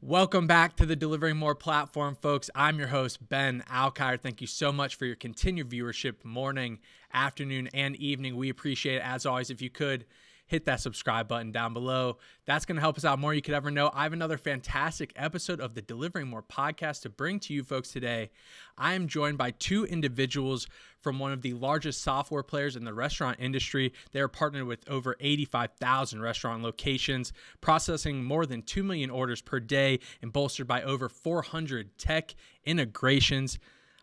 Welcome back to the DeliveringMore platform, folks. I'm your host, Ben Alkire. Thank you so much for your continued viewership morning, afternoon, and evening. We appreciate it. As always, if you could, hit that subscribe button down below. That's going to help us out more than you could ever know. I have another fantastic episode of the DeliveringMore podcast to bring to you folks today. I am joined by two individuals from one of the largest software players in the restaurant industry. They are partnered with over 85,000 restaurant locations, processing more than 2 million orders per day and bolstered by over 400 tech integrations.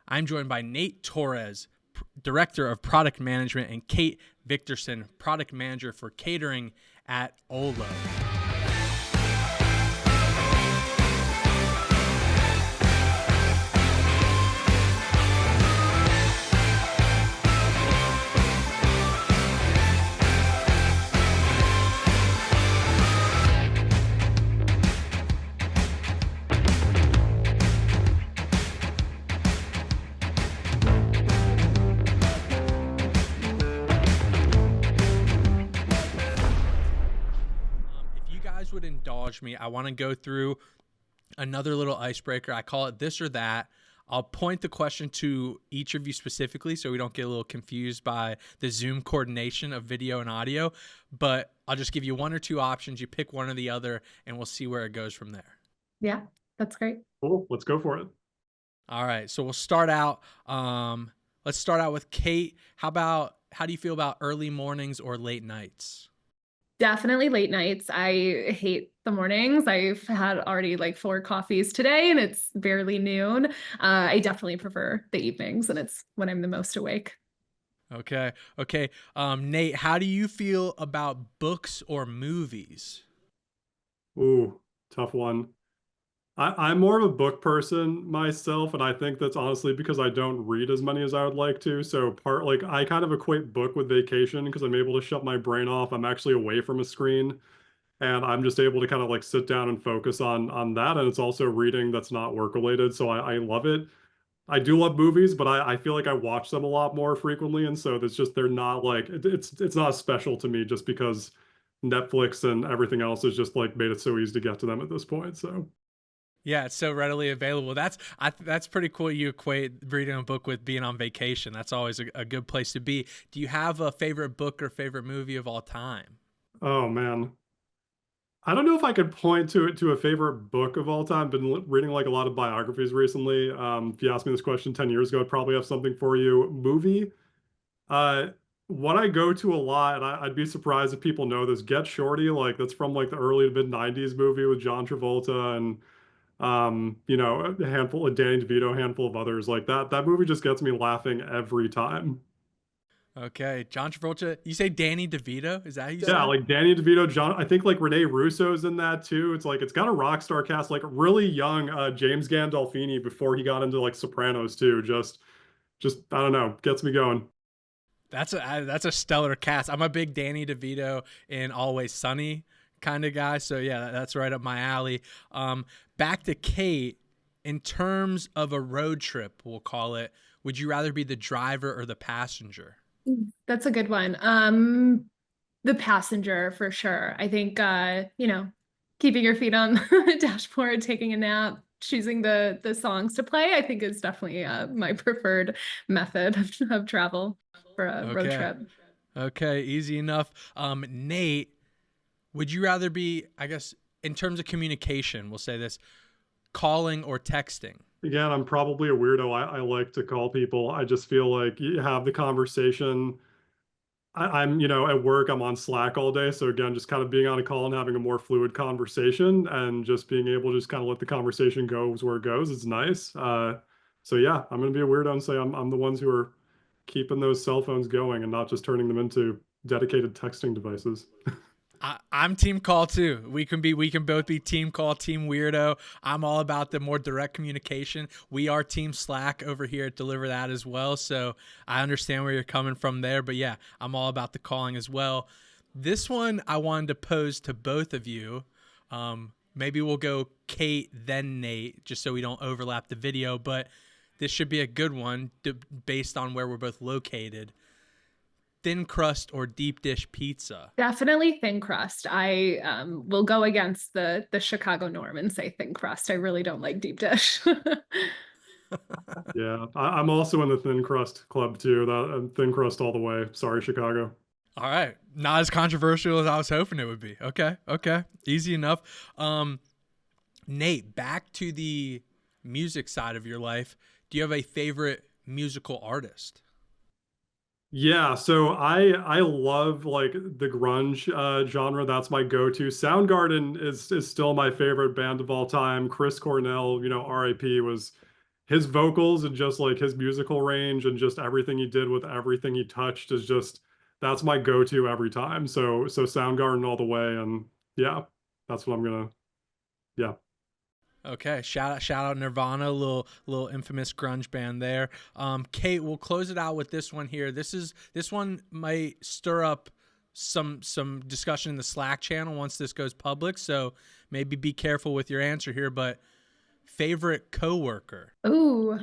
I'm joined by Nate Torres, Director of Product Management, and Kate Victorson, Product Manager for Catering at Olo. Would indulge me, I want to go through another little icebreaker. I call it this or that. I'll point the question to each of you specifically so we don't get a little confused by the Zoom coordination of video and audio, but I'll just give you one or two options. You pick one or the other and we'll see where it goes from there. Yeah, that's great. Cool. Let's go for it. All right, so we'll start out. Let's start out with Kate. How do you feel about early mornings or late nights? Definitely late nights. I hate the mornings. I've had already like 4 coffees today and it's barely noon. I definitely prefer the evenings and it's when I'm the most awake. Okay. Nate, how do you feel about books or movies? Ooh, tough one. I'm more of a book person myself, and I think that's honestly because I don't read as many as I would like to. So I kind of equate book with vacation because I'm able to shut my brain off. I'm actually away from a screen and I'm just able to kind of like sit down and focus on that. And it's also reading that's not work related. So I love it. I do love movies, but I feel like I watch them a lot more frequently. And so they're not like, it's not special to me just because Netflix and everything else has just like made it so easy to get to them at this point. So. Yeah, it's so readily available. That's pretty cool. You equate reading a book with being on vacation. That's always a good place to be. Do you have a favorite book or favorite movie of all time? Oh man, I don't know if I could point to a favorite book of all time. Been reading like a lot of biographies recently. If you asked me this question 10 years ago, I'd probably have something for you. Movie. Uh, what I go to a lot, and I'd be surprised if people know this. Get Shorty, like that's from like the early to mid '90s movie with John Travolta and a handful of Danny DeVito, a handful of others like that. That movie just gets me laughing every time. Okay, John Travolta. You say Danny DeVito? Is that how you say? Yeah, like Danny DeVito, John. I think like Renee Russo's in that too. It's like it's got a rock star cast, like really young James Gandolfini before he got into like Sopranos too. Just I don't know, gets me going. That's a stellar cast. I'm a big Danny DeVito in Always Sunny kind of guy. So yeah, that's right up my alley. Back to Kate. In terms of a road trip, we'll call it, would you rather be the driver or the passenger? That's a good one. The passenger for sure. I think, keeping your feet on the dashboard, taking a nap, choosing the songs to play, I think is definitely my preferred method of travel for a road trip. Okay, easy enough. Nate, would you rather be, I guess, in terms of communication, we'll say this, calling or texting? Again, I'm probably a weirdo. I like to call people. I just feel like you have the conversation. I'm at work, I'm on Slack all day. So again, just kind of being on a call and having a more fluid conversation and just being able to just kind of let the conversation go where it goes. It's nice. So yeah, I'm going to be a weirdo and say I'm the ones who are keeping those cell phones going and not just turning them into dedicated texting devices. I'm team call too. We can both be team call, team weirdo. I'm all about the more direct communication. We are team Slack over here at Deliver That as well. So I understand where you're coming from there, but yeah, I'm all about the calling as well. This one I wanted to pose to both of you. Maybe we'll go Kate, then Nate, just so we don't overlap the video, but this should be a good one based on where we're both located. thin crust or deep dish pizza? Definitely thin crust. I will go against the Chicago norm and say thin crust. I really don't like deep dish. Yeah, I'm also in the thin crust club too. Thin crust all the way. Sorry, Chicago. All right. Not as controversial as I was hoping it would be. Okay. Okay. Easy enough. Nate, back to the music side of your life. Do you have a favorite musical artist? Yeah, so I love like the grunge genre. That's my go-to. Soundgarden is still my favorite band of all time. Chris Cornell, RIP, was his vocals and just like his musical range and just everything he did with everything he touched is just that's my go-to every time. So Soundgarden all the way, and yeah, that's what I'm gonna yeah. Okay, shout out Nirvana, little infamous grunge band there. Kate, we'll close it out with this one here. This one might stir up some discussion in the Slack channel once this goes public, so maybe be careful with your answer here. But favorite coworker? Ooh.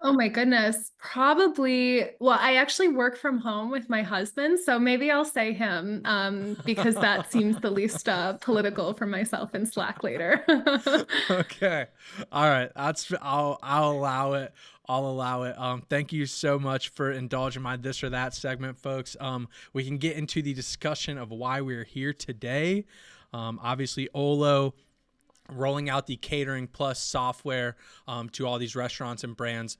Oh my goodness. Probably, well, I actually work from home with my husband, so maybe I'll say him because that seems the least political for myself in Slack later. Okay. All right. I'll allow it. I'll allow it. Thank you so much for indulging my this or that segment, folks. We can get into the discussion of why we're here today. Obviously, Olo rolling out the Catering Plus software to all these restaurants and brands,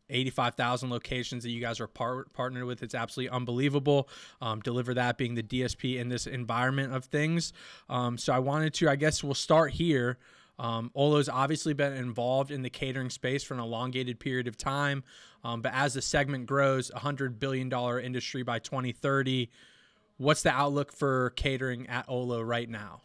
85,000 locations that you guys are partnered with. It's absolutely unbelievable. Deliver that being the DSP in this environment of things. So I wanted to, I guess we'll start here. Olo's obviously been involved in the catering space for an elongated period of time. But as the segment grows, $100 billion industry by 2030, what's the outlook for catering at Olo right now?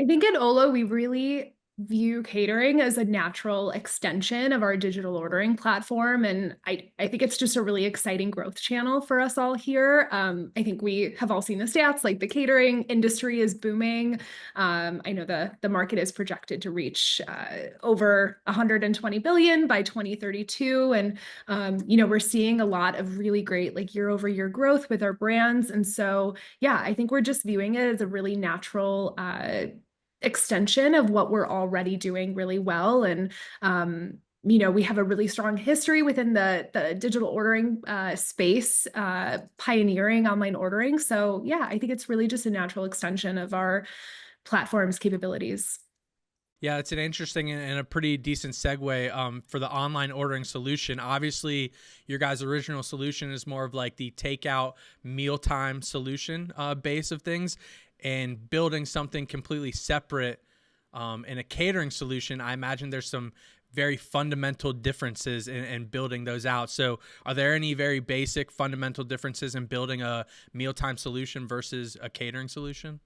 I think at Olo, we really view catering as a natural extension of our digital ordering platform. And I think it's just a really exciting growth channel for us all here. I think we have all seen the stats, like the catering industry is booming. I know the market is projected to reach over 120 billion by 2032. And, we're seeing a lot of really great like year over year growth with our brands. And so, yeah, I think we're just viewing it as a really natural extension of what we're already doing really well. And, we have a really strong history within the digital ordering space, pioneering online ordering. So yeah, I think it's really just a natural extension of our platform's capabilities. Yeah, it's an interesting and a pretty decent segue for the online ordering solution. Obviously, your guys' original solution is more of like the takeout mealtime solution base of things, and building something completely separate in a catering solution. I imagine there's some very fundamental differences in building those out. So are there any very basic fundamental differences in building a mealtime solution versus a catering solution?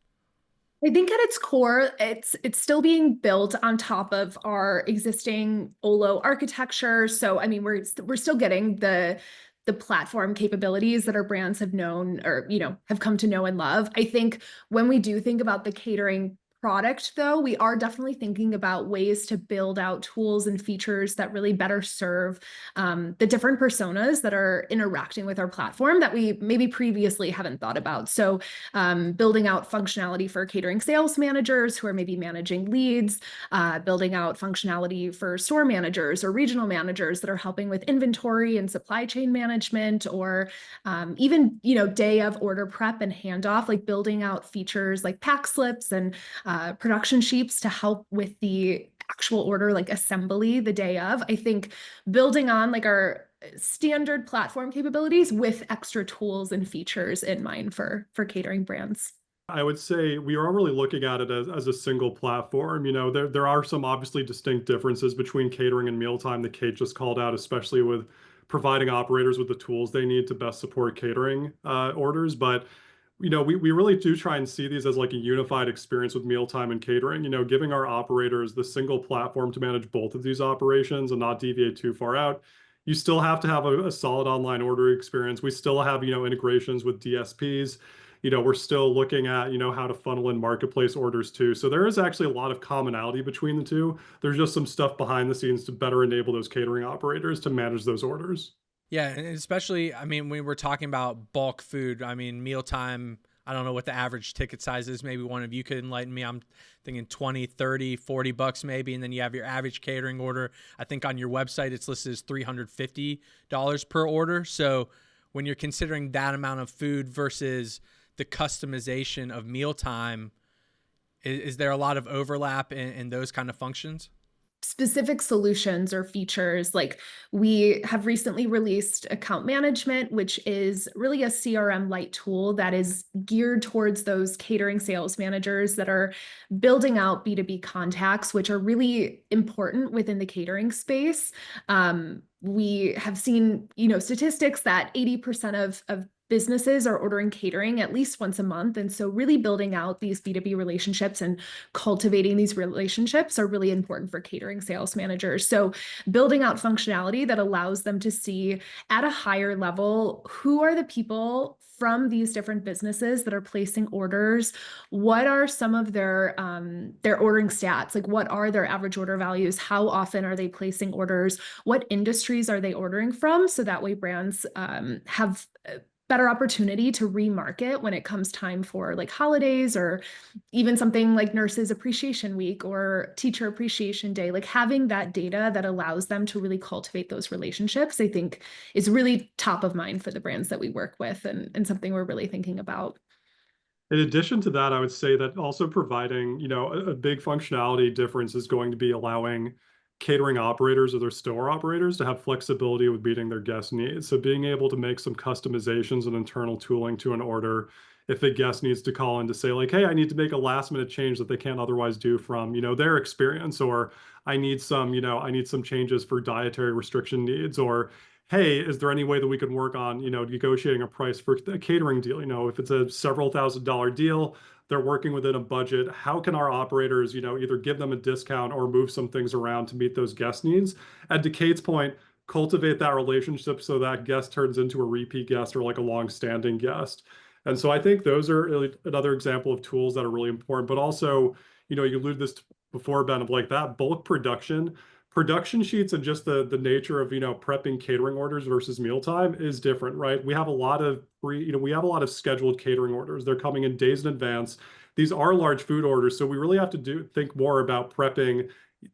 I think at its core, it's still being built on top of our existing Olo architecture. So, I mean, we're still getting the platform capabilities that our brands have known or, have come to know and love. I think when we do think about the catering product, though, we are definitely thinking about ways to build out tools and features that really better serve the different personas that are interacting with our platform that we maybe previously haven't thought about. So building out functionality for catering sales managers who are maybe managing leads, building out functionality for store managers or regional managers that are helping with inventory and supply chain management, or even, day of order prep and handoff, like building out features like pack slips and production sheets to help with the actual order, like assembly the day of. I think building on like our standard platform capabilities with extra tools and features in mind for catering brands. I would say we are really looking at it as a single platform. There are some obviously distinct differences between catering and mealtime that Kate just called out, especially with providing operators with the tools they need to best support catering orders. But we really do try and see these as like a unified experience with mealtime and catering, giving our operators the single platform to manage both of these operations and not deviate too far out. You still have to have a solid online order experience. We still have, integrations with DSPs. We're still looking at, how to funnel in marketplace orders too. So there is actually a lot of commonality between the two. There's just some stuff behind the scenes to better enable those catering operators to manage those orders. Yeah, and especially, I mean, when we're talking about bulk food, I mean, mealtime, I don't know what the average ticket size is. Maybe one of you could enlighten me. I'm thinking 20, 30, $40 maybe. And then you have your average catering order. I think on your website, it's listed as $350 per order. So when you're considering that amount of food versus the customization of mealtime, is there a lot of overlap in those kind of functions? Specific solutions or features. Like we have recently released account management, which is really a CRM light tool that is geared towards those catering sales managers that are building out B2B contacts, which are really important within the catering space. We have seen, statistics that 80% of businesses are ordering catering at least once a month. And so really building out these B2B relationships and cultivating these relationships are really important for catering sales managers. So building out functionality that allows them to see at a higher level, who are the people from these different businesses that are placing orders? What are some of their ordering stats? Like what are their average order values? How often are they placing orders? What industries are they ordering from? So that way brands have better opportunity to remarket when it comes time for like holidays or even something like Nurses Appreciation Week or Teacher Appreciation Day. Like having that data that allows them to really cultivate those relationships, I think is really top of mind for the brands that we work with and something we're really thinking about. In addition to that, I would say that also providing, a big functionality difference is going to be allowing catering operators or their store operators to have flexibility with meeting their guest needs. So being able to make some customizations and internal tooling to an order if a guest needs to call in to say like, hey, I need to make a last minute change that they can't otherwise do from, their experience, or I need some changes for dietary restriction needs, or hey, is there any way that we could work on, negotiating a price for a catering deal? If it's a several $1,000 deal, they're working within a budget. How can our operators, either give them a discount or move some things around to meet those guest needs? And to Kate's point, cultivate that relationship so that guest turns into a repeat guest or like a long-standing guest. And so I think those are another example of tools that are really important. But also, you alluded this before, Ben, of like that bulk production sheets and just the nature of prepping catering orders versus mealtime is different, right? We have a lot of scheduled catering orders. They're coming in days in advance. These are large food orders, so we really have to think more about prepping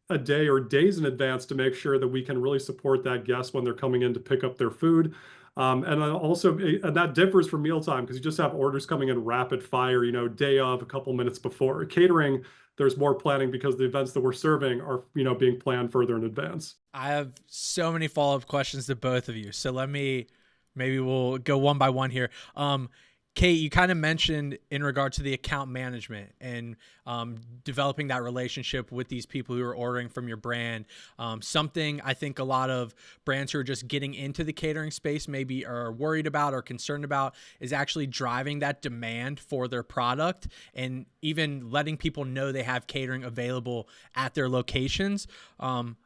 a day or days in advance to make sure that we can really support that guest when they're coming in to pick up their food. And then also, and that differs from mealtime because you just have orders coming in rapid fire, day of, a couple minutes before. Catering, there's more planning because the events that we're serving are, being planned further in advance. I have so many follow-up questions to both of you. So maybe we'll go one by one here. Kate, you kind of mentioned in regard to the account management and developing that relationship with these people who are ordering from your brand. Something I think a lot of brands who are just getting into the catering space maybe are worried about or concerned about is actually driving that demand for their product and even letting people know they have catering available at their locations.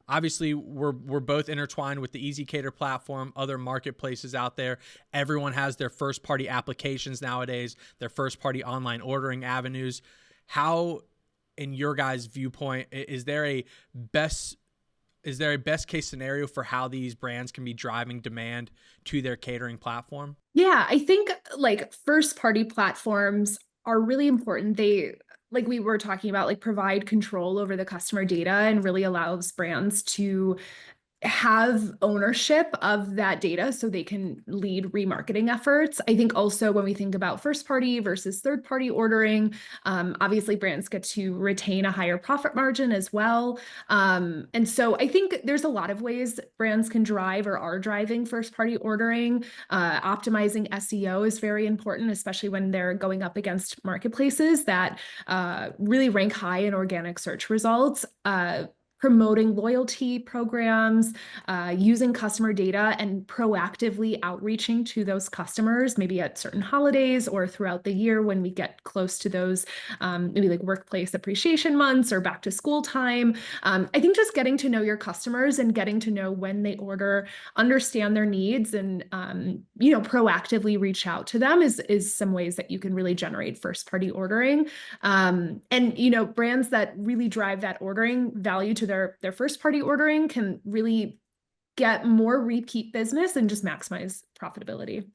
Obviously, we're both intertwined with the ezCater platform, other marketplaces out there. Everyone has their first-party applications nowadays, their first-party online ordering avenues. How, in your guys' viewpoint, is there a best case scenario for how these brands can be driving demand to their catering platform? Yeah, I think like first-party platforms are really important. They, like we were talking about, like provide control over the customer data and really allows brands to have ownership of that data so they can lead remarketing efforts. I think also when we think about first party versus third party ordering, obviously brands get to retain a higher profit margin as well. And so I think there's a lot of ways brands can drive or are driving first party ordering. Optimizing SEO is very important, especially when they're going up against marketplaces that really rank high in organic search results. Promoting loyalty programs, using customer data and proactively outreaching to those customers, maybe at certain holidays or throughout the year when we get close to those, maybe like workplace appreciation months or back to school time. I think just getting to know your customers and getting to know when they order, understand their needs, and proactively reach out to them is some ways that you can really generate first party ordering. And brands that really drive that ordering value to their first party ordering can really get more repeat business and just maximize profitability.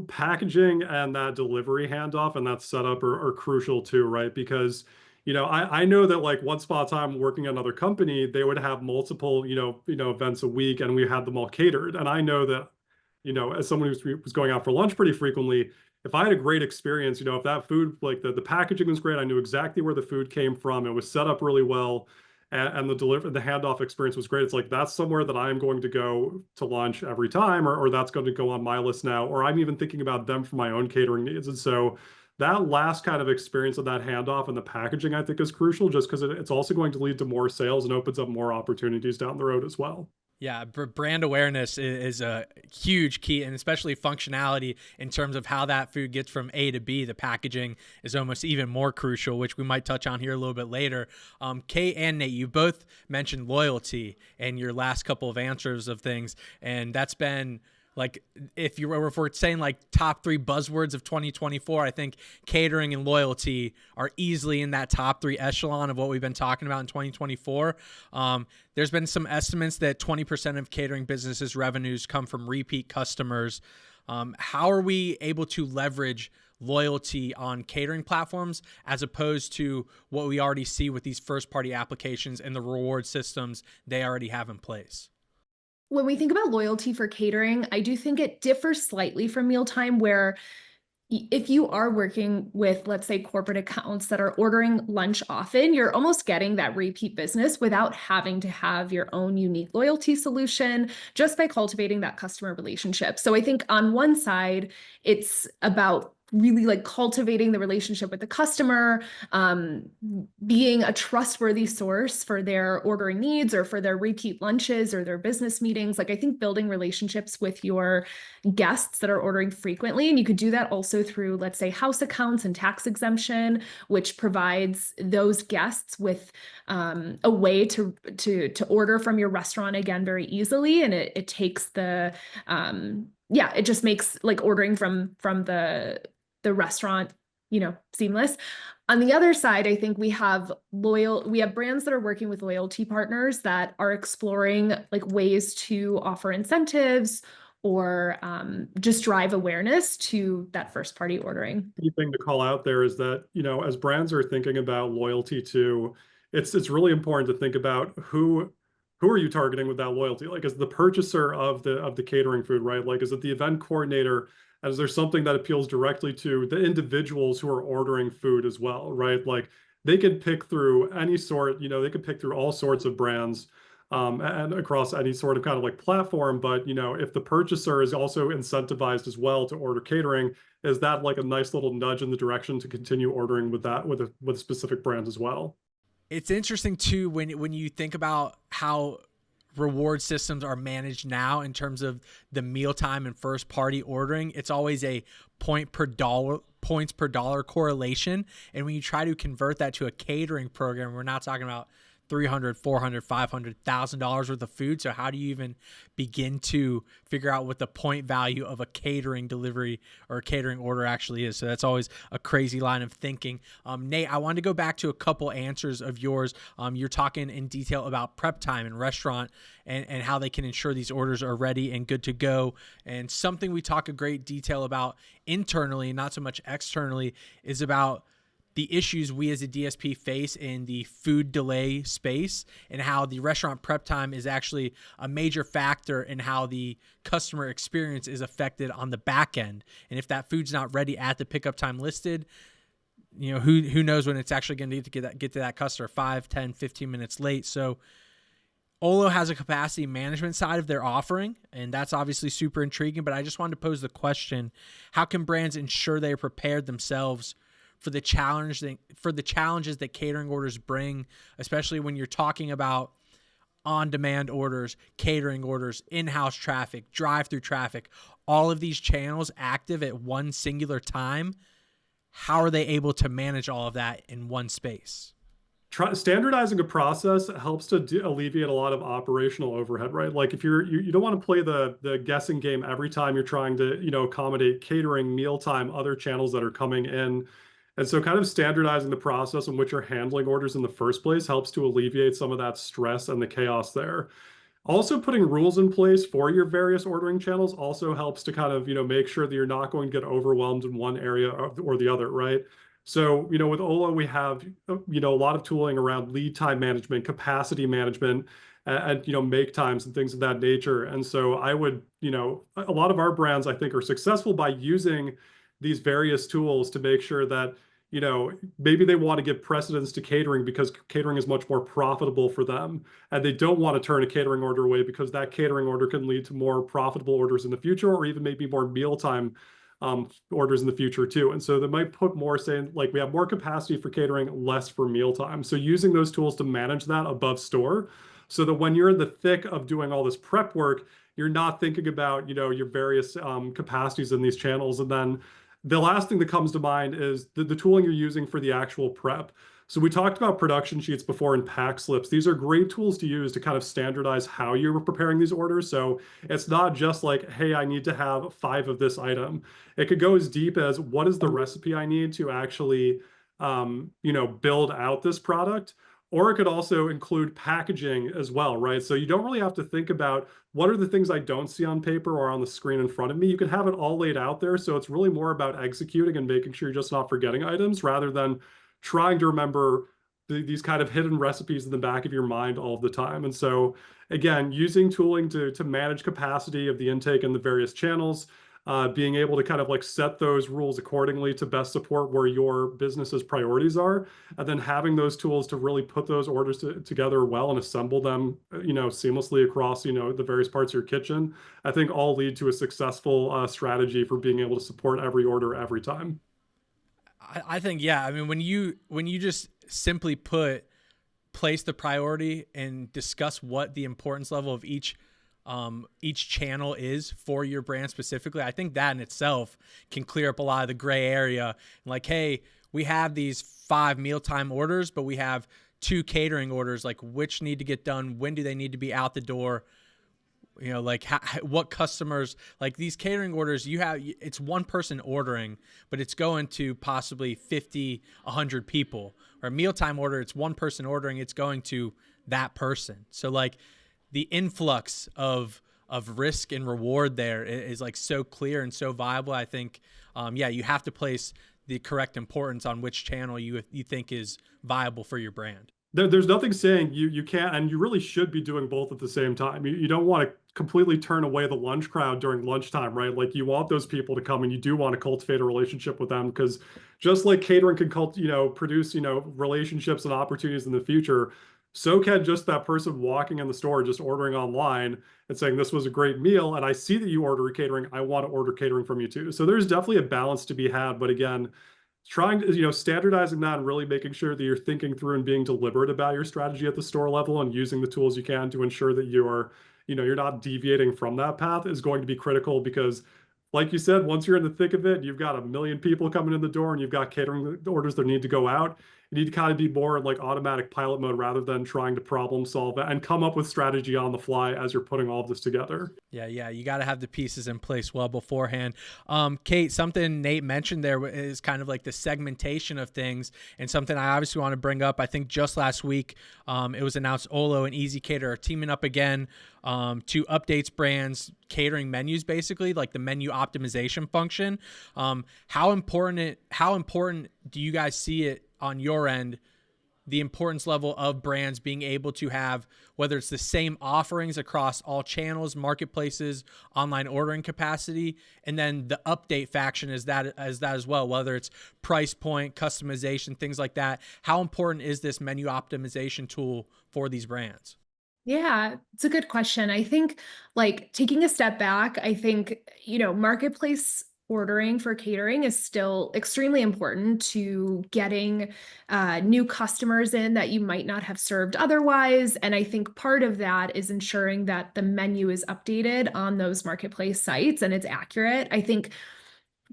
Packaging and that delivery handoff and that setup are crucial too, right? Because, I know that like once upon a time working at another company, they would have multiple, events a week and we had them all catered. And I know that, as someone who was going out for lunch pretty frequently, if I had a great experience, if that food, like the packaging was great, I knew exactly where the food came from, it was set up really well, and the handoff experience was great. It's like, that's somewhere that I'm going to go to lunch every time, or that's going to go on my list now, or I'm even thinking about them for my own catering needs. And so that last kind of experience of that handoff and the packaging, I think, is crucial, just because it's also going to lead to more sales and opens up more opportunities down the road as well. Yeah, brand awareness is a huge key, and especially functionality in terms of how that food gets from A to B. The packaging is almost even more crucial, which we might touch on here a little bit later. Kate and Nate, you both mentioned loyalty in your last couple of answers of things, and that's been like, if we're saying like top 3 buzzwords of 2024, I think catering and loyalty are easily in that top 3 echelon of what we've been talking about in 2024. There's been some estimates that 20% of catering businesses' revenues come from repeat customers. How are we able to leverage loyalty on catering platforms as opposed to what we already see with these first-party applications and the reward systems they already have in place? When we think about loyalty for catering, I do think it differs slightly from mealtime, where if you are working with, let's say, corporate accounts that are ordering lunch often, you're almost getting that repeat business without having to have your own unique loyalty solution, just by cultivating that customer relationship. So I think on one side, it's about really like cultivating the relationship with the customer, being a trustworthy source for their ordering needs or for their repeat lunches or their business meetings. Like, I think building relationships with your guests that are ordering frequently, and you could do that also through, let's say, house accounts and tax exemption, which provides those guests with a way to order from your restaurant again very easily, and it takes the it just makes like ordering from the restaurant, seamless. On the other side, I think we have brands that are working with loyalty partners that are exploring like ways to offer incentives or just drive awareness to that first party ordering. Key thing to call out there is that, as brands are thinking about loyalty too, it's really important to think about who are you targeting with that loyalty? Like, is the purchaser of the catering food, right? Like, is it the event coordinator? Is there something that appeals directly to the individuals who are ordering food as well, right? Like, they could pick through any sort, they could pick through all sorts of brands and across any sort of kind of like platform. But, if the purchaser is also incentivized as well to order catering, is that like a nice little nudge in the direction to continue ordering with a specific brand as well? It's interesting too when you think about how reward systems are managed now in terms of the mealtime and first party ordering. It's always a points per dollar correlation, and when you try to convert that to a catering program, we're not talking about $300, $400, $500,000 worth of food. So how do you even begin to figure out what the point value of a catering delivery or a catering order actually is? So that's always a crazy line of thinking. Nate, I wanted to go back to a couple answers of yours. You're talking in detail about prep time and restaurant and how they can ensure these orders are ready and good to go. And something we talk a great detail about internally, not so much externally, is about the issues we as a DSP face in the food delay space, and how the restaurant prep time is actually a major factor in how the customer experience is affected on the back end. And if that food's not ready at the pickup time listed, who knows when it's actually going to get to that customer 5, 10, 15 minutes late. So Olo has a capacity management side of their offering, and that's obviously super intriguing, but I just wanted to pose the question, how can brands ensure they are prepared themselves for the challenges that catering orders bring, especially when you're talking about on-demand orders, catering orders, in-house traffic, drive-through traffic, all of these channels active at one singular time? How are they able to manage all of that in one space? Standardizing a process helps to alleviate a lot of operational overhead, right? Like, if you don't want to play the guessing game every time you're trying to, accommodate catering, mealtime, other channels that are coming in. And so kind of standardizing the process in which you're handling orders in the first place helps to alleviate some of that stress and the chaos there. Also, putting rules in place for your various ordering channels also helps to kind of, make sure that you're not going to get overwhelmed in one area or the other, right? So, with Olo, we have, a lot of tooling around lead time management, capacity management, and, make times and things of that nature. And so I would, a lot of our brands, I think, are successful by using these various tools to make sure that, maybe they want to give precedence to catering because catering is much more profitable for them. And they don't want to turn a catering order away because that catering order can lead to more profitable orders in the future, or even maybe more mealtime orders in the future too. And so they might put more, saying like, we have more capacity for catering, less for mealtime. So using those tools to manage that above store, so that when you're in the thick of doing all this prep work, you're not thinking about, your various capacities in these channels. And then the last thing that comes to mind is the tooling you're using for the actual prep. So we talked about production sheets before and pack slips. These are great tools to use to kind of standardize how you're preparing these orders. So it's not just like, hey, I need to have 5 of this item. It could go as deep as, what is the recipe I need to actually, build out this product? Or it could also include packaging as well, right? So you don't really have to think about what are the things I don't see on paper or on the screen in front of me. You can have it all laid out there. So it's really more about executing and making sure you're just not forgetting items rather than trying to remember these kind of hidden recipes in the back of your mind all the time. And so again, using tooling to manage capacity of the intake and the various channels, being able to kind of like set those rules accordingly to best support where your business's priorities are, and then having those tools to really put those orders together well and assemble them, seamlessly across, the various parts of your kitchen, I think all lead to a successful strategy for being able to support every order every time. I think, yeah. I mean, when you just simply place the priority and discuss what the importance level of each channel is for your brand specifically, I think that in itself can clear up a lot of the gray area. Like, hey, we have these 5 mealtime orders, but we have 2 catering orders. Like, which need to get done? When do they need to be out the door? Like what customers, like these catering orders, it's one person ordering, but it's going to possibly 50, 100 people. Or a mealtime order, it's one person ordering, it's going to that person. So like the influx of risk and reward there is like so clear and so viable. I think, you have to place the correct importance on which channel you think is viable for your brand. There's nothing saying you can't, and you really should be doing both at the same time. You don't want to completely turn away the lunch crowd during lunchtime, right? Like you want those people to come, and you do want to cultivate a relationship with them, because just like catering can produce, relationships and opportunities in the future, so can just that person walking in the store, just ordering online and saying, this was a great meal, and I see that you order catering, I want to order catering from you too. So there's definitely a balance to be had. But again, trying to, standardizing that and really making sure that you're thinking through and being deliberate about your strategy at the store level and using the tools you can to ensure that you are, you're not deviating from that path is going to be critical. Because like you said, once you're in the thick of it, you've got 1 million people coming in the door and you've got catering orders that need to go out. You need to kind of be more in like automatic pilot mode rather than trying to problem solve it and come up with strategy on the fly as you're putting all of this together. Yeah. You got to have the pieces in place well beforehand. Kate, something Nate mentioned there is kind of like the segmentation of things, and something I obviously want to bring up. I think just last week, it was announced Olo and ezCater are teaming up again to updates brands catering menus, basically like the menu optimization function. How important do you guys see it on your end, the importance level of brands being able to have, whether it's the same offerings across all channels, marketplaces, online ordering capacity, and then the update faction is that as well, whether it's price point, customization, things like that? How important is this menu optimization tool for these brands? Yeah, it's a good question. I think like taking a step back, I think, marketplace ordering for catering is still extremely important to getting new customers in that you might not have served otherwise. And I think part of that is ensuring that the menu is updated on those marketplace sites and it's accurate. I think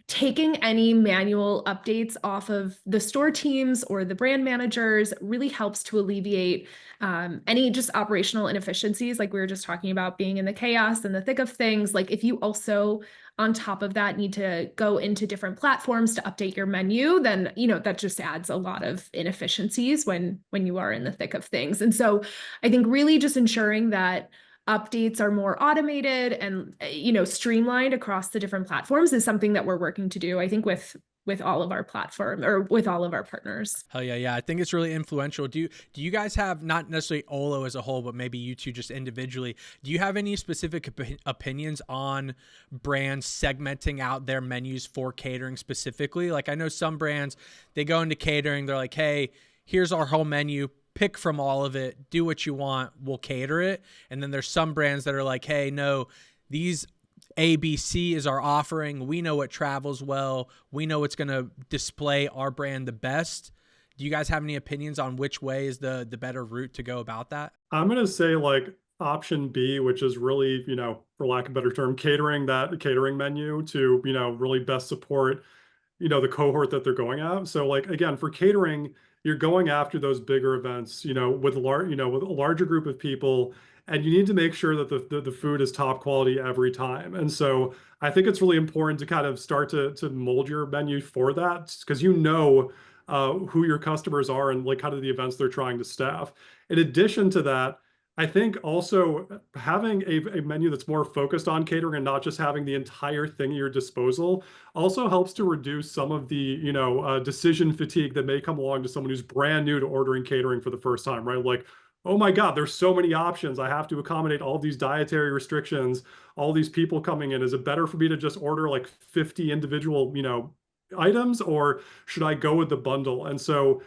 taking any manual updates off of the store teams or the brand managers really helps to alleviate any just operational inefficiencies, like we were just talking about, being in the chaos and the thick of things. Like if you also, on top of that, need to go into different platforms to update your menu, then, that just adds a lot of inefficiencies when you are in the thick of things. And so I think really just ensuring that updates are more automated and, streamlined across the different platforms is something that we're working to do, I think, with all of our platform or with all of our partners. Hell yeah, yeah. I think it's really influential. Do you guys have, not necessarily Olo as a whole, but maybe you two just individually, do you have any specific opinions on brands segmenting out their menus for catering specifically? Like, I know some brands, they go into catering, they're like, hey, here's our whole menu, pick from all of it, do what you want, we'll cater it. And then there's some brands that are like, hey, no, these ABC is our offering. We know what travels well. We know what's going to display our brand the best. Do you guys have any opinions on which way is the better route to go about that? I'm going to say like option B, which is really, for lack of a better term, catering that catering menu to, really best support, the cohort that they're going at. So like, again, for catering, you're going after those bigger events, with with a larger group of people, and you need to make sure that the food is top quality every time. And so I think it's really important to kind of start to mold your menu for that, because who your customers are and like kind of the events they're trying to staff. In addition to that, I think also having a menu that's more focused on catering and not just having the entire thing at your disposal also helps to reduce some of the, decision fatigue that may come along to someone who's brand new to ordering catering for the first time, right? Like, oh my God, there's so many options. I have to accommodate all these dietary restrictions, all these people coming in. Is it better for me to just order like 50 individual, items, or should I go with the bundle? And so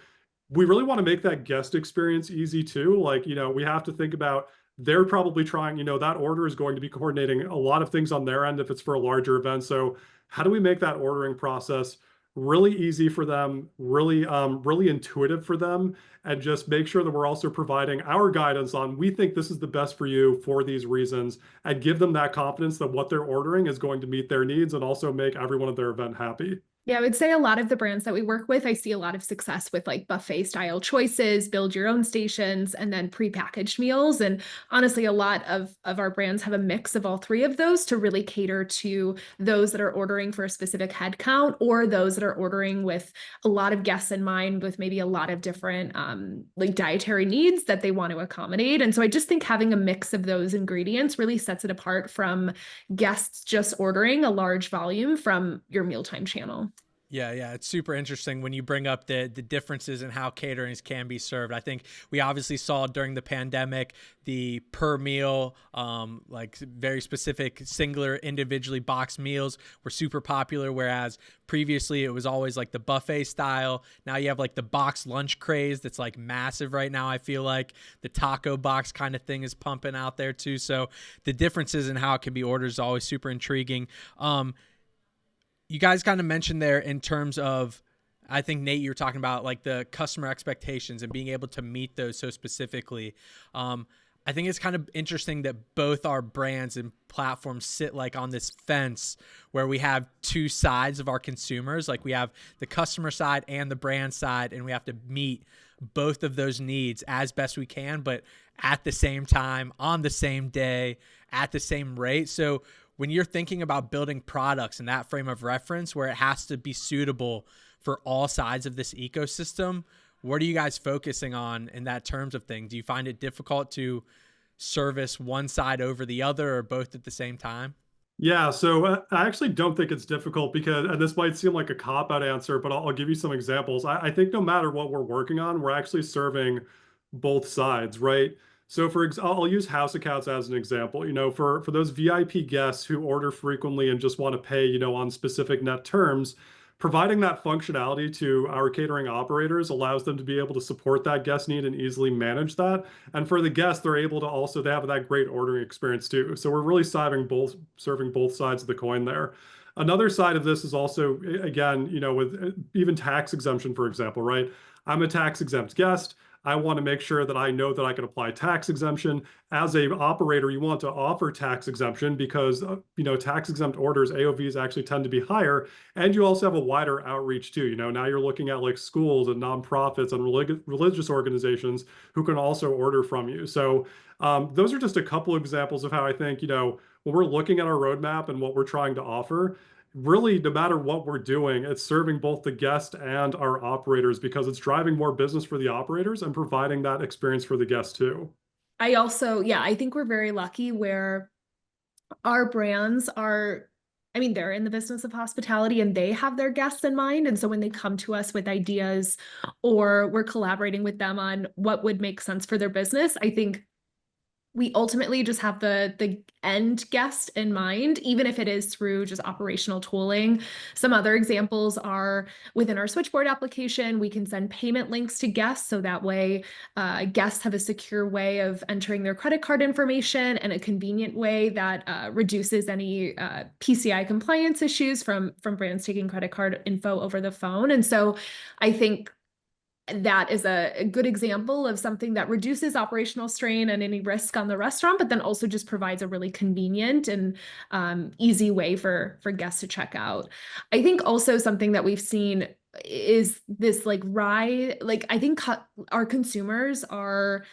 we really want to make that guest experience easy too. Like, we have to think about, they're probably trying, that order is going to be coordinating a lot of things on their end if it's for a larger event. So how do we make that ordering process really easy for them, really intuitive for them, and just make sure that we're also providing our guidance on, we think this is the best for you for these reasons, and give them that confidence that what they're ordering is going to meet their needs and also make everyone at their event happy. Yeah, I would say a lot of the brands that we work with, I see a lot of success with like buffet style choices, build your own stations, and then prepackaged meals. And honestly, a lot of our brands have a mix of all three of those to really cater to those that are ordering for a specific head count, or those that are ordering with a lot of guests in mind, with maybe a lot of different like dietary needs that they want to accommodate. And so I just think having a mix of those ingredients really sets it apart from guests just ordering a large volume from your mealtime channel. Yeah, yeah, it's super interesting when you bring up the differences in how caterings can be served. I think we obviously saw during the pandemic the per meal, like very specific, singular, individually boxed meals were super popular, whereas previously it was always like the buffet style. Now you have like the box lunch craze that's like massive right now. I feel like the taco box kind of thing is pumping out there too. So the differences in how it can be ordered is always super intriguing. You guys kind of mentioned there in terms of, I think, Nate, you were talking about like the customer expectations and being able to meet those so specifically. I think it's kind of interesting that both our brands and platforms sit like on this fence where we have two sides of our consumers. Like we have the customer side and the brand side, and we have to meet both of those needs as best we can, but at the same time, on the same day, at the same rate. So when you're thinking about building products in that frame of reference where it has to be suitable for all sides of this ecosystem, what are you guys focusing on in that terms of things? Do you find it difficult to service one side over the other or both at the same time? Yeah, so I actually don't think it's difficult, because, and this might seem like a cop-out answer, but I'll give you some examples. I think no matter what we're working on, we're actually serving both sides, right? So I'll use house accounts as an example. For those VIP guests who order frequently and just want to pay, on specific net terms, providing that functionality to our catering operators allows them to be able to support that guest need and easily manage that. And for the guests, they have that great ordering experience too. So we're really serving both sides of the coin there. Another side of this is also, again, with even tax exemption, for example, right? I'm a tax exempt guest. I want to make sure that I know that I can apply tax exemption. As a operator, you want to offer tax exemption because, tax exempt orders, AOVs actually tend to be higher. And you also have a wider outreach too. Now you're looking at like schools and nonprofits and religious organizations who can also order from you. So those are just a couple of examples of how I think, when we're looking at our roadmap and what we're trying to offer, really, no matter what we're doing, it's serving both the guest and our operators, because it's driving more business for the operators and providing that experience for the guests too. I also, yeah, I think we're very lucky where our brands are, I mean, they're in the business of hospitality and they have their guests in mind. And so when they come to us with ideas or we're collaborating with them on what would make sense for their business, I think we ultimately just have the end guest in mind, even if it is through just operational tooling. Some other examples are within our switchboard application, we can send payment links to guests. So that way guests have a secure way of entering their credit card information and a convenient way that reduces any PCI compliance issues from brands taking credit card info over the phone. And so I think that is a good example of something that reduces operational strain and any risk on the restaurant, but then also just provides a really convenient and easy way for guests to check out. I think also something that we've seen is this like I think our consumers are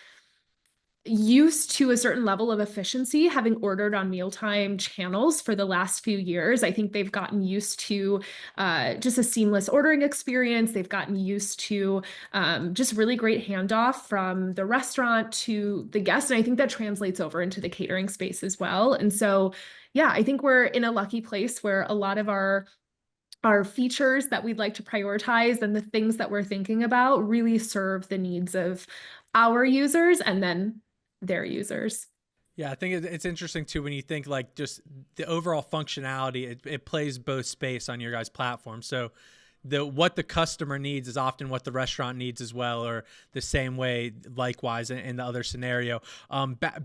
used to a certain level of efficiency, having ordered on mealtime channels for the last few years. I think they've gotten used to just a seamless ordering experience. They've gotten used to just really great handoff from the restaurant to the guest. And I think that translates over into the catering space as well. And so, yeah, I think we're in a lucky place where a lot of our features that we'd like to prioritize and the things that we're thinking about really serve the needs of our users and then their users. Yeah, I think it's interesting too when you think like just the overall functionality, it plays both space on your guys' platform. So what the customer needs is often what the restaurant needs as well, or the same way likewise in the other scenario.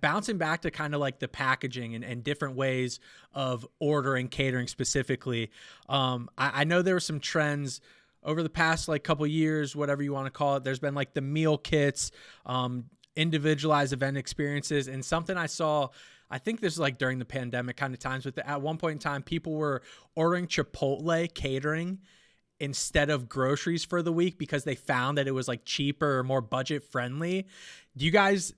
Bouncing back to kind of like the packaging and different ways of ordering catering specifically. I know there were some trends over the past like couple years, whatever you want to call it. There's been like the meal kits, individualized event experiences, and something I saw, I think this is like during the pandemic kind of times, but at one point in time, people were ordering Chipotle catering instead of groceries for the week because they found that it was like cheaper or more budget friendly. Do you guys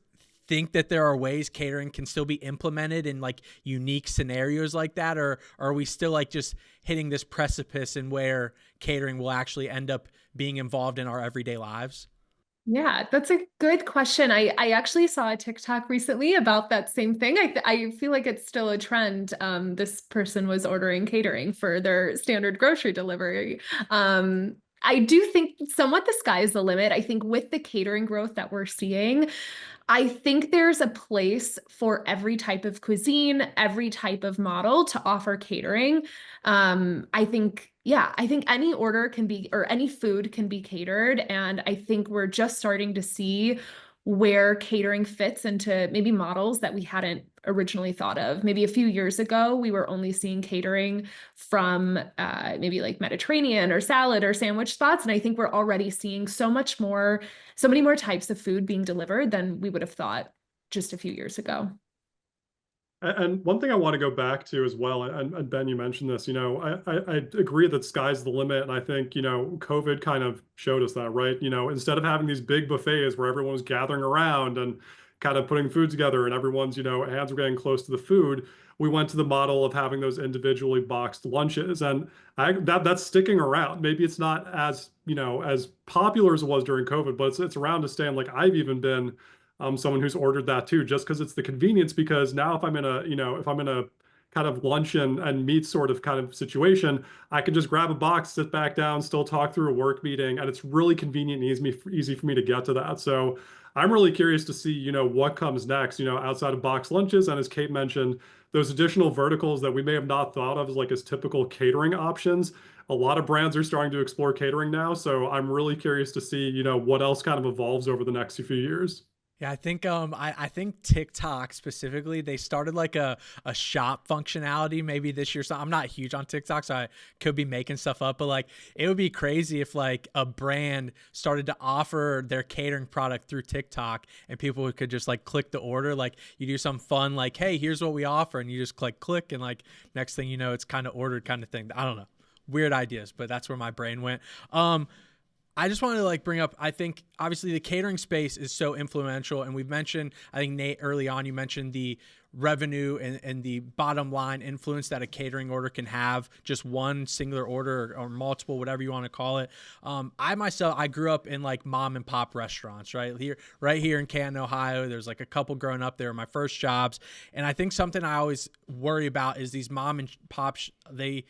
think that there are ways catering can still be implemented in like unique scenarios like that? Or are we still like just hitting this precipice in where catering will actually end up being involved in our everyday lives? Yeah, that's a good question. I actually saw a TikTok recently about that same thing. I feel like it's still a trend. This person was ordering catering for their standard grocery delivery. I do think somewhat the sky is the limit. I think with the catering growth that we're seeing, I think there's a place for every type of cuisine, every type of model to offer catering. I think, yeah, I think any order can be, or any food can be catered. And I think we're just starting to see where catering fits into maybe models that we hadn't originally thought of. Maybe a few years ago, we were only seeing catering from maybe like Mediterranean or salad or sandwich spots. And I think we're already seeing so many more types of food being delivered than we would have thought just a few years ago. And one thing I want to go back to as well, and Ben, you mentioned this, I agree that sky's the limit. And I think, COVID kind of showed us that, right? Instead of having these big buffets where everyone was gathering around and kind of putting food together and everyone's, hands were getting close to the food, we went to the model of having those individually boxed lunches. And that's sticking around. Maybe it's not as, as popular as it was during COVID, but it's around to stay. And like I've even been someone who's ordered that too, just because it's the convenience. Because now if I'm in a kind of lunch and meet sort of kind of situation, I can just grab a box, sit back down, still talk through a work meeting, and it's really convenient and easy for me to get to that. So I'm really curious to see, what comes next, outside of box lunches. And as Kate mentioned, those additional verticals that we may have not thought of as typical catering options. A lot of brands are starting to explore catering now. So I'm really curious to see, what else kind of evolves over the next few years. Yeah, I think I think TikTok specifically, they started like a shop functionality maybe this year. So I'm not huge on TikTok, so I could be making stuff up, but like it would be crazy if like a brand started to offer their catering product through TikTok and people could just like click the order. Like you do some fun like, hey, here's what we offer, and you just click, and like next thing you know, it's kind of ordered kind of thing. I don't know. Weird ideas, but that's where my brain went. I just wanted to like bring up, I think obviously the catering space is so influential, and we've mentioned, I think Nate early on, you mentioned the revenue and the bottom line influence that a catering order can have, just one singular order or multiple, whatever you want to call it. I grew up in like mom and pop restaurants, right here in Canton, Ohio. There's like a couple growing up there, my first jobs. And I think something I always worry about is these mom and pop, they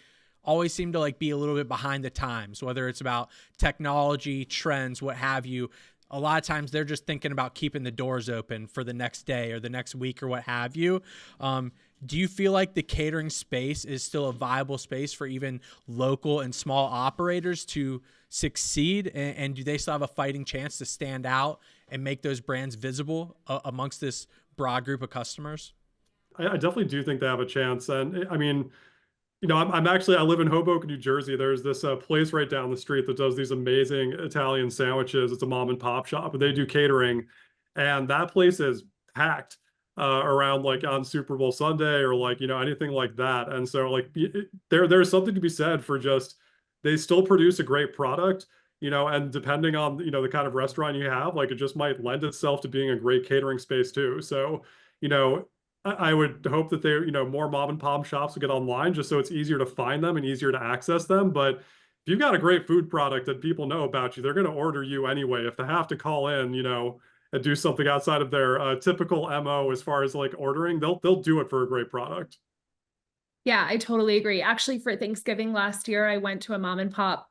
always seem to like be a little bit behind the times, whether it's about technology, trends, what have you. A lot of times they're just thinking about keeping the doors open for the next day or the next week or what have you. Do you feel like the catering space is still a viable space for even local and small operators to succeed? And do they still have a fighting chance to stand out and make those brands visible amongst this broad group of customers? I definitely do think they have a chance. And I mean, I live in Hoboken, New Jersey. There's this place right down the street that does these amazing Italian sandwiches. It's a mom and pop shop, and they do catering. And that place is packed around like on Super Bowl Sunday or like, anything like that. And so like there's something to be said for just, they still produce a great product, and depending on, the kind of restaurant you have, like it just might lend itself to being a great catering space too. So, you know, I would hope that there, more mom and pop shops will get online just so it's easier to find them and easier to access them. But if you've got a great food product that people know about you, they're going to order you anyway. If they have to call in, and do something outside of their typical MO as far as like ordering, they'll do it for a great product. Yeah, I totally agree. Actually, for Thanksgiving last year, I went to a mom and pop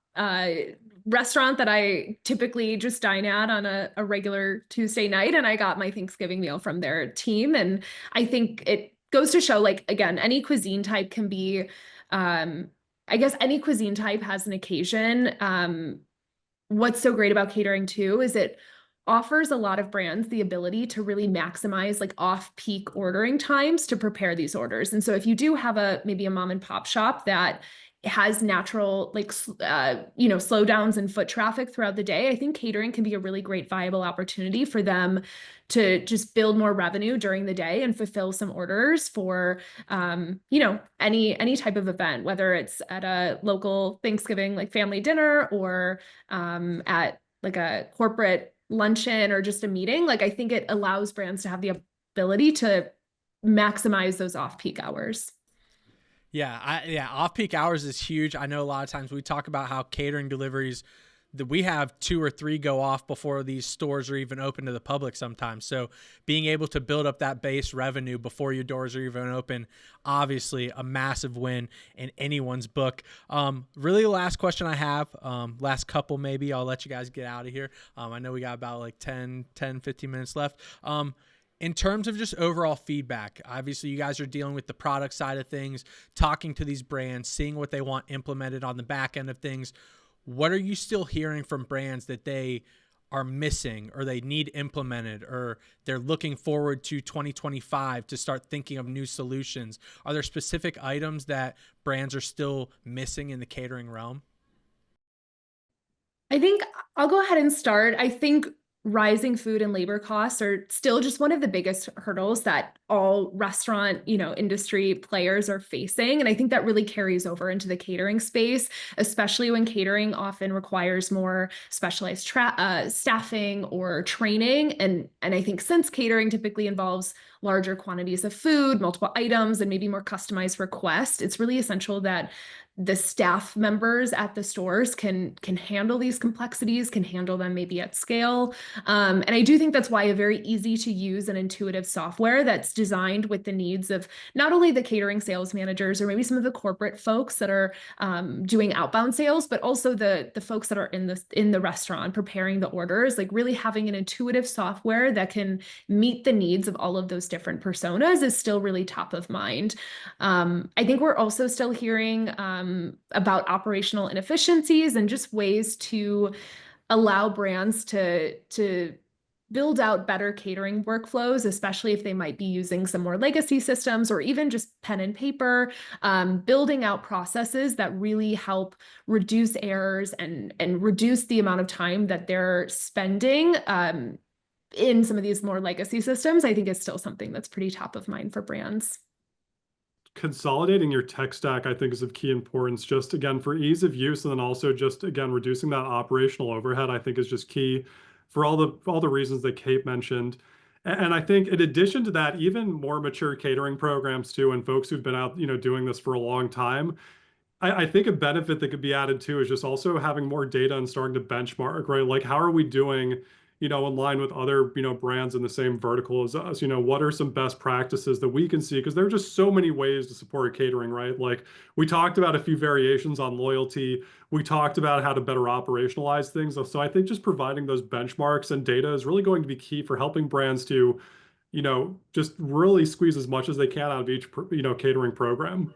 restaurant that I typically just dine at on a regular Tuesday night. And I got my Thanksgiving meal from their team. And I think it goes to show, like, again, any cuisine type can be, I guess any cuisine type has an occasion. What's so great about catering too is it offers a lot of brands the ability to really maximize like off-peak ordering times to prepare these orders. And so if you do have maybe a mom and pop shop that has natural like slowdowns in foot traffic throughout the day, I think catering can be a really great viable opportunity for them to just build more revenue during the day and fulfill some orders for any type of event, whether it's at a local Thanksgiving like family dinner or at like a corporate luncheon or just a meeting. Like I think it allows brands to have the ability to maximize those off-peak hours. Yeah, off-peak hours is huge. I know a lot of times we talk about how catering deliveries that we have 2 or 3 go off before these stores are even open to the public sometimes. So being able to build up that base revenue before your doors are even open, obviously a massive win in anyone's book. Really the last question I have, last couple maybe, I'll let you guys get out of here. I know we got about like 10, 15 minutes left. In terms of just overall feedback, obviously you guys are dealing with the product side of things, talking to these brands, seeing what they want implemented on the back end of things. What are you still hearing from brands that they are missing or they need implemented, or they're looking forward to 2025 to start thinking of new solutions? Are there specific items that brands are still missing in the catering realm? I think I'll go ahead and start. I think rising food and labor costs are still just one of the biggest hurdles that all restaurant, industry players are facing. And I think that really carries over into the catering space, especially when catering often requires more specialized staffing or training. And I think since catering typically involves larger quantities of food, multiple items, and maybe more customized requests, it's really essential that the staff members at the stores can handle these complexities, can handle them maybe at scale. And I do think that's why a very easy to use and intuitive software that's designed with the needs of not only the catering sales managers or maybe some of the corporate folks that are doing outbound sales, but also the folks that are in the restaurant preparing the orders, like really having an intuitive software that can meet the needs of all of those different personas is still really top of mind. I think we're also still hearing about operational inefficiencies and just ways to allow brands to build out better catering workflows, especially if they might be using some more legacy systems or even just pen and paper, building out processes that really help reduce errors and reduce the amount of time that they're spending in some of these more legacy systems, I think is still something that's pretty top of mind for brands. Consolidating your tech stack, I think, is of key importance, just again for ease of use, and then also just again reducing that operational overhead, I think, is just key for all the reasons that Kate mentioned. And I think in addition to that, even more mature catering programs too, and folks who've been out, doing this for a long time, I think a benefit that could be added too is just also having more data and starting to benchmark, right? Like, how are we doing, in line with other, brands in the same vertical as us? What are some best practices that we can see? Because there are just so many ways to support catering, right? Like, we talked about a few variations on loyalty. We talked about how to better operationalize things. So I think just providing those benchmarks and data is really going to be key for helping brands to, just really squeeze as much as they can out of each, catering program.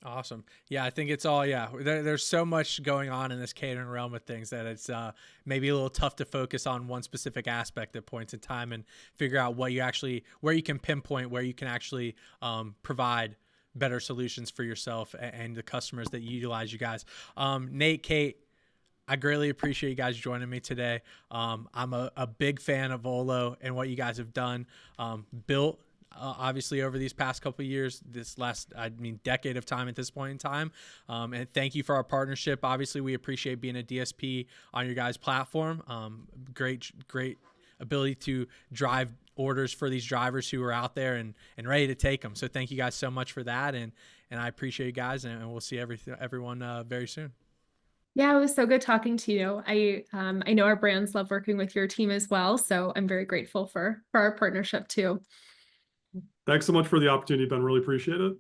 Awesome. Yeah, I think it's all, there's so much going on in this catering realm of things that it's maybe a little tough to focus on one specific aspect at points in time and figure out where you can pinpoint, where you can actually provide better solutions for yourself and the customers that utilize you guys. Nate, Kate, I greatly appreciate you guys joining me today. I'm a big fan of Olo and what you guys have done, built obviously over these past couple of years, decade of time at this point in time. And thank you for our partnership. Obviously, we appreciate being a DSP on your guys' platform. Great ability to drive orders for these drivers who are out there and ready to take them. So thank you guys so much for that. And I appreciate you guys, and we'll see everyone very soon. Yeah, it was so good talking to you. I know our brands love working with your team as well. So I'm very grateful for our partnership too. Thanks so much for the opportunity, Ben. Really appreciate it.